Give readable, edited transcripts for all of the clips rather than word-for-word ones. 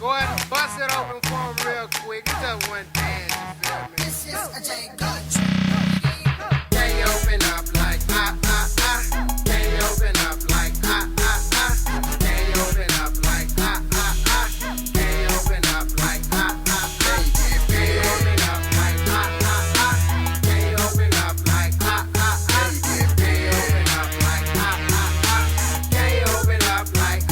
Go ahead and bust it open for him real quick. It's just one dance, you feel me? This is a J. Gunn. Can you open up like Can you open up like Can you open up like Can you open up like Can you open up like Can you open up like Can you open up like Can you open up like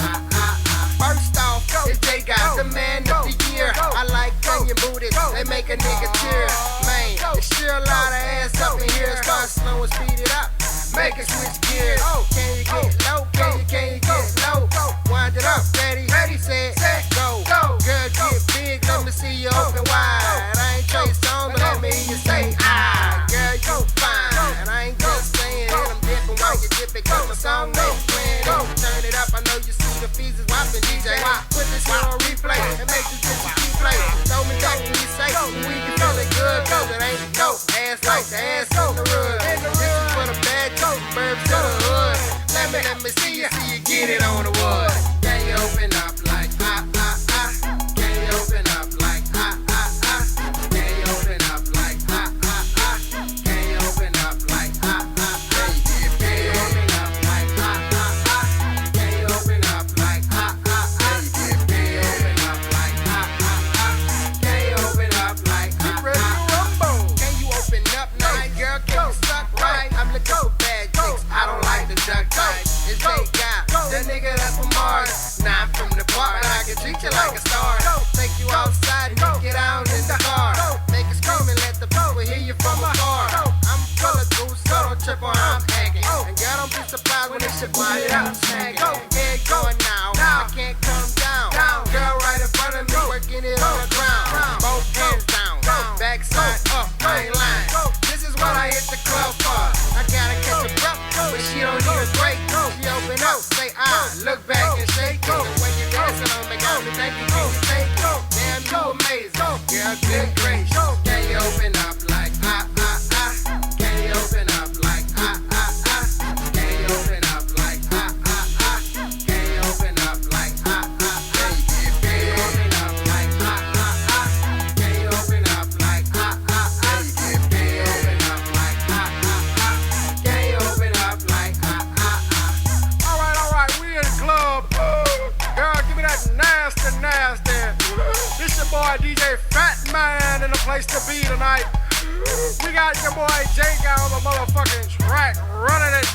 First off, it's J got the man of the year. I like onion booties, they make a nigga tear. Man, it's sure a lot of ass up in here. Start slow and speed it up, make it switch gears. Can you get low? Can you get low? Wind it up, ready, set, go. Girl, get big, let me see you open wide. I ain't Trey Songz, but let me hear you say, girl, you fine. I ain't just saying it, I'm dipping while you dipping, cause my song no playing. Turn it up, I know you see the fees is whopping, DJ. Put this here on replay and make this bitch a keep play. Throw me back when you say, we can feel it good, cause it ain't dope. Ass like the ass in the hood. This is for the bad joke, burbs to the hood. Let me see you get it on the wood. Can you open up like Can you open up like Can you open up like Can you open up like Can you open up like Can you open up like Can you open up like Can you open up like Get ready to rumble. Can you open up nice, girl? Can you suck right? I'm looking for bad chicks. I don't like the duck type. It's J guy, that nigga that's from Mars. Now I'm from the park, but I can treat you like a star. Take you outside and get out in the car. Make it scream and let the people hear you from afar. I'm full of goose, so don't trip on how I'm acting. And girl, don't be surprised when this shit wired out and snagging. Head going now, I can't come down. Girl right in front of me, working it on the ground. Both hands down, backside up, I ain't lying. This is what I hit the club for. I gotta catch a breath, but she don't need a break. She open up, say look back and shake it. When you're dancing on me, got me thinking you can take it. Damn, you amazing, girl, good grace. Can you open up like Can you open up like Can you open up like Can you open up like Can you open up like Can you open up like Can you open up like Can you open up like Alright, we in the club. Girl, give me that nasty. This your boy DJ Fat Man in the place to be tonight. We got your boy J Guy on the motherfucking track, running it.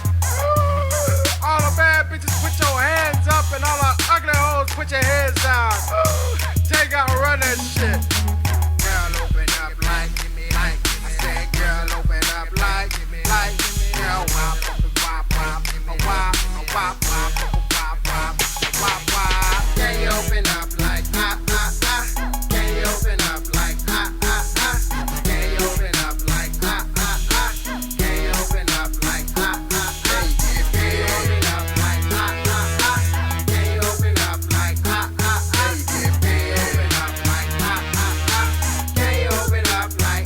All the bad bitches, put your hands up, and all the ugly hoes, put your heads down. J Guy, run that shit. Girl, open up like, I said, girl, open up like, girl, wop, wop, can you open up like Can you open up like Can you open up like Can you open up like Can you open up like Can you open up like Can you open up like Can you open up like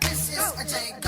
This is a J. Gunn.